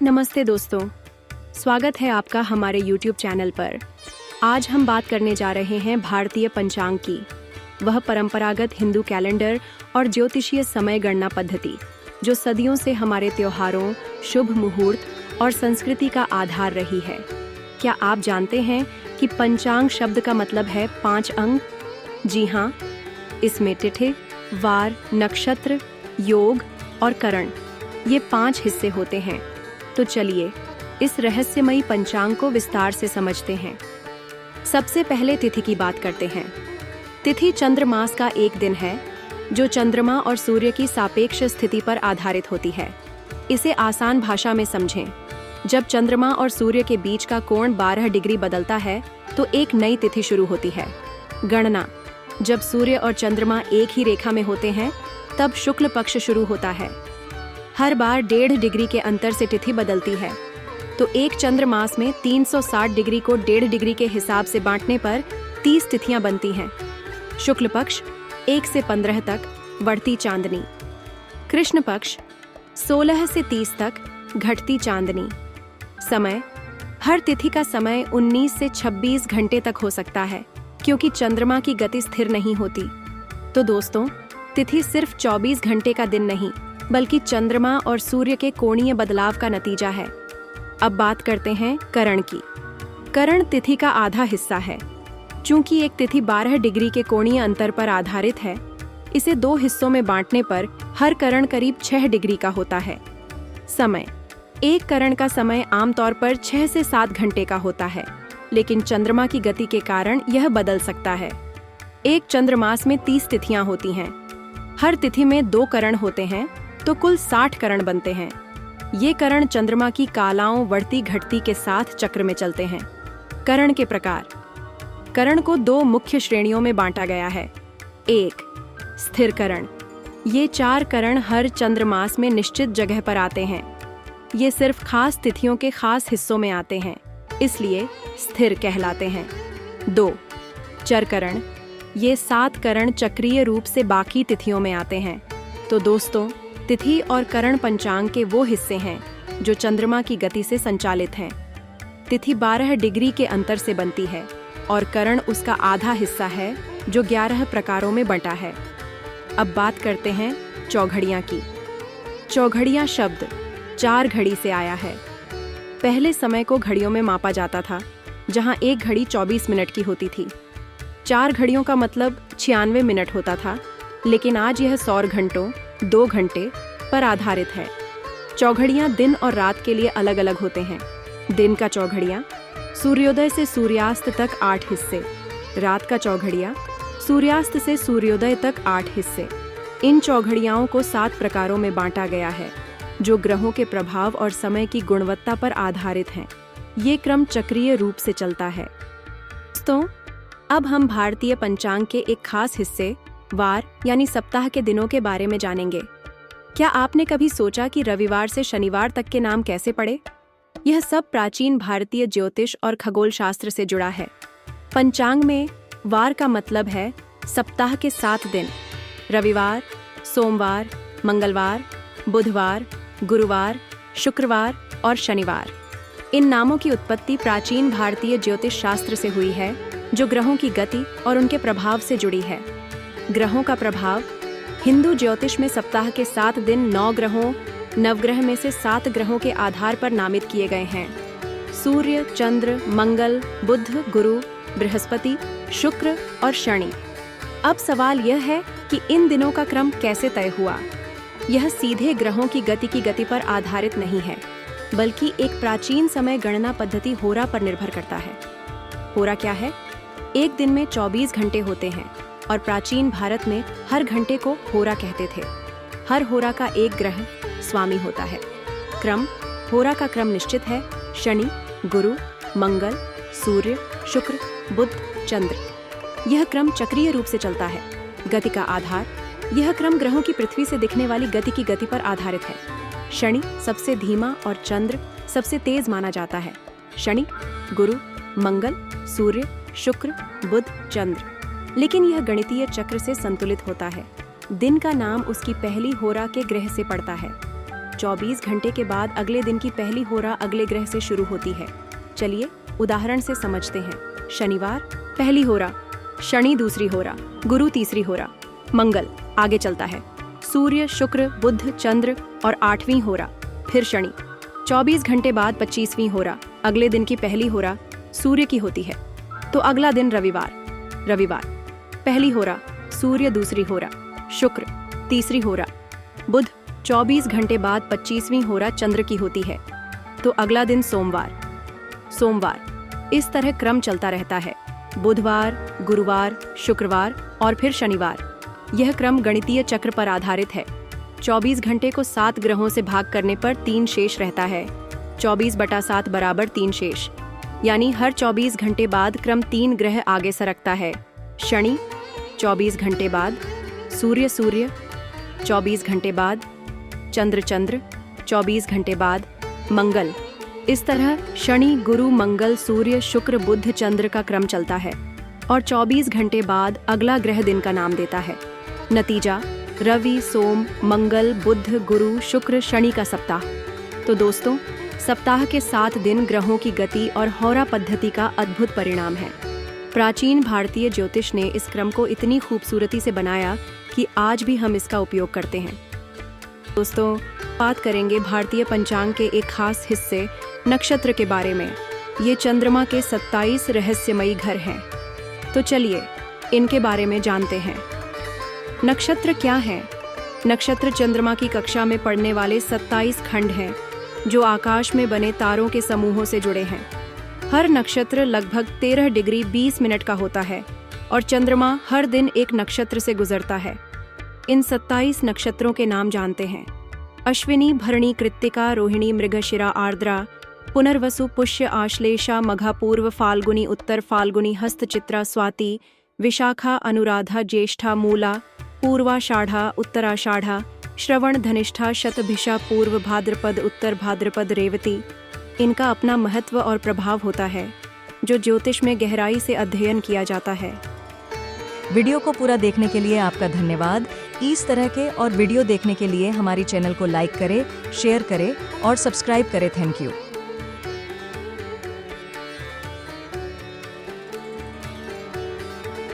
नमस्ते दोस्तों, स्वागत है आपका हमारे YouTube चैनल पर। आज हम बात करने जा रहे हैं भारतीय पंचांग की, वह परंपरागत हिंदू कैलेंडर और ज्योतिषीय समय गणना पद्धति जो सदियों से हमारे त्योहारों, शुभ मुहूर्त और संस्कृति का आधार रही है। क्या आप जानते हैं कि पंचांग शब्द का मतलब है 5 अंग? जी हाँ, इसमें तिथि, वार, नक्षत्र, योग और करण, ये 5 हिस्से होते हैं। तो चलिए इस रहस्यमयी पंचांग को विस्तार से समझते हैं। सबसे पहले तिथि की बात करते हैं। तिथि चंद्रमास का एक दिन है जो चंद्रमा और सूर्य की सापेक्ष स्थिति पर आधारित होती है। इसे आसान भाषा में समझें। जब चंद्रमा और सूर्य के बीच का कोण 12 डिग्री बदलता है तो एक नई तिथि शुरू होती है। गणना: जब सूर्य और चंद्रमा एक ही रेखा में होते हैं तब शुक्ल पक्ष शुरू होता है। हर बार 1.5 डिग्री के अंतर से तिथि बदलती है, तो एक चंद्रमास में 360 डिग्री को 1.5 डिग्री के हिसाब से बांटने पर 30 तिथियां बनती हैं। शुक्ल पक्ष 1 से 15 तक बढ़ती चांदनी, कृष्ण पक्ष 16 से 30 तक घटती चांदनी। समय: हर तिथि का समय 19 से 26 घंटे तक हो सकता है, क्योंकि चंद्रमा की गति स्थिर नहीं होती। तो दोस्तों, तिथि सिर्फ 24 घंटे का दिन नहीं, बल्कि चंद्रमा और सूर्य के कोणीय बदलाव का नतीजा है। अब बात करते हैं करण की। करण तिथि का आधा हिस्सा है। चूंकि एक तिथि 12 डिग्री के कोणीय अंतर पर आधारित है, इसे 2 हिस्सों में बांटने पर हर करण करीब 6 डिग्री का होता है। समय: एक करण का समय आमतौर पर 6 से 7 घंटे का होता है, लेकिन चंद्रमा की गति के कारण यह बदल सकता है। एक चंद्रमास में 30 तिथियां होती हैं। हर तिथि में 2 करण होते हैं, तो कुल 60 करण बनते हैं। ये करण चंद्रमा की कालाओं बढ़ती घटती के साथ चक्र में चलते हैं। करण के प्रकार: करण को 2 मुख्य श्रेणियों में बांटा गया है। 1. स्थिर करण: ये 4 करण हर चंद्रमास में निश्चित जगह पर आते हैं। ये सिर्फ खास तिथियों के खास हिस्सों में आते हैं, इसलिए स्थिर कहलाते हैं। 2. चर करण: ये 7 करण चक्रीय रूप से बाकी तिथियों में आते हैं। तो दोस्तों, तिथि और करण पंचांग के वो हिस्से हैं जो चंद्रमा की गति से संचालित हैं। तिथि 12 डिग्री के अंतर से बनती है और करण उसका आधा हिस्सा है जो 11 प्रकारों में बंटा है। अब बात करते हैं चौघड़ियाँ की। चौघड़ियाँ शब्द 4 घड़ी से आया है। पहले समय को घड़ियों में मापा जाता था, जहाँ एक घड़ी 24 मिनट की होती थी। 4 घड़ियों का मतलब 96 मिनट होता था, लेकिन आज यह सौर घंटों 2 घंटे पर आधारित है। चौघड़ियाँ दिन और रात के लिए अलग अलग होते हैं। दिन का चौघड़ियाँ: सूर्योदय से सूर्यास्त तक 8 हिस्से। रात का चौघड़ियाँ: सूर्यास्त से सूर्योदय तक 8 हिस्से। इन चौघड़ियाओं को 7 प्रकारों में बांटा गया है, जो ग्रहों के प्रभाव और समय की गुणवत्ता पर आधारित हैं। ये क्रम चक्रीय रूप से चलता है। दोस्तों, अब हम भारतीय पंचांग के एक खास हिस्से वार यानी सप्ताह के दिनों के बारे में जानेंगे। क्या आपने कभी सोचा कि रविवार से शनिवार तक के नाम कैसे पड़े? यह सब प्राचीन भारतीय ज्योतिष और खगोल शास्त्र से जुड़ा है। पंचांग में वार का मतलब है सप्ताह के 7 दिन: रविवार, सोमवार, मंगलवार, बुधवार, गुरुवार, शुक्रवार और शनिवार। इन नामों की उत्पत्ति प्राचीन भारतीय ज्योतिष शास्त्र से हुई है, जो ग्रहों की गति और उनके प्रभाव से जुड़ी है। ग्रहों का प्रभाव: हिंदू ज्योतिष में सप्ताह के 7 दिन 9 ग्रहों, नवग्रह में से 7 ग्रहों के आधार पर नामित किए गए हैं: सूर्य, चंद्र, मंगल, बुध, गुरु, बृहस्पति, शुक्र और शनि। अब सवाल यह है कि इन दिनों का क्रम कैसे तय हुआ? यह सीधे ग्रहों की गति पर आधारित नहीं है, बल्कि एक प्राचीन समय गणना पद्धति होरा पर निर्भर करता है। होरा क्या है? एक दिन में 24 घंटे होते हैं और प्राचीन भारत में हर घंटे को होरा कहते थे। हर होरा का एक ग्रह स्वामी होता है। क्रम: होरा का क्रम निश्चित है: शनि, गुरु, मंगल, सूर्य, शुक्र, बुध, चंद्र। यह क्रम चक्रीय रूप से चलता है। गति का आधार: यह क्रम ग्रहों की पृथ्वी से दिखने वाली गति की गति पर आधारित है। शनि सबसे धीमा और चंद्र सबसे तेज माना जाता है। शनि, गुरु, मंगल, सूर्य, शुक्र, बुध, चंद्र। लेकिन यह गणितीय चक्र से संतुलित होता है। दिन का नाम उसकी पहली होरा के ग्रह से पड़ता है। 24 घंटे के बाद अगले दिन की पहली होरा अगले ग्रह से शुरू होती है। चलिए उदाहरण से समझते हैं। शनिवार पहली होरा, शनि दूसरी होरा, गुरु तीसरी होरा, मंगल आगे चलता है, सूर्य शुक्र बुध चंद्र और 8वीं होरा, फिर शनि। 24 घंटे बाद 25वीं होरा अगले दिन की पहली होरा सूर्य की होती है। तो अगला दिन रविवार पहली होरा सूर्य दूसरी होरा, शुक्र तीसरी होरा, बुध 24 घंटे बाद 25वीं होरा चंद्र की होती है। तो अगला दिन सोमवार। इस तरह क्रम चलता रहता है, बुधवार गुरुवार शुक्रवार और फिर शनिवार। यह क्रम गणितीय चक्र पर आधारित है। 24 घंटे को 7 ग्रहों से भाग करने पर 3 शेष रहता है। 24/7 बराबर 3 शेष, यानी हर 24 घंटे बाद क्रम 3 ग्रह आगे सरकता है। शनि 24 घंटे बाद, सूर्य 24 घंटे बाद, चंद्र 24 घंटे बाद, मंगल। इस तरह शनि गुरु मंगल सूर्य शुक्र बुध चंद्र का क्रम चलता है और 24 घंटे बाद अगला ग्रह दिन का नाम देता है। नतीजा रवि सोम मंगल बुध गुरु शुक्र शनि का सप्ताह। तो दोस्तों, सप्ताह के 7 दिन ग्रहों की गति और होरा पद्धति का अद्भुत परिणाम है। प्राचीन भारतीय ज्योतिष ने इस क्रम को इतनी खूबसूरती से बनाया कि आज भी हम इसका उपयोग करते हैं। दोस्तों, बात करेंगे भारतीय पंचांग के एक खास हिस्से नक्षत्र के बारे में। ये चंद्रमा के 27 रहस्यमयी घर हैं। तो चलिए इनके बारे में जानते हैं। नक्षत्र क्या है? नक्षत्र चंद्रमा की कक्षा में पड़ने वाले 27 खंड हैं, जो आकाश में बने तारों के समूहों से जुड़े हैं। हर नक्षत्र लगभग 13 डिग्री 20 मिनट का होता है और चंद्रमा हर दिन एक नक्षत्र से गुजरता है। इन 27 नक्षत्रों के नाम जानते हैं। अश्विनी भरणी कृत्तिका रोहिणी मृगशिरा आर्द्रा, पुनर्वसु पुष्य आश्लेषा मघा पूर्व फाल्गुनी उत्तर फाल्गुनी हस्तचित्रा स्वाति, विशाखा अनुराधा ज्येष्ठा मूला, पूर्वाषाढ़ा उत्तराषाढ़ा, श्रवण धनिष्ठा शतभिषा पूर्व भाद्रपद उत्तर भाद्रपद रेवती। इनका अपना महत्व और प्रभाव होता है, जो ज्योतिष में गहराई से अध्ययन किया जाता है। वीडियो को पूरा देखने के लिए आपका धन्यवाद। इस तरह के और वीडियो देखने के लिए हमारी चैनल को लाइक करें, शेयर करें और सब्सक्राइब करें। Thank you.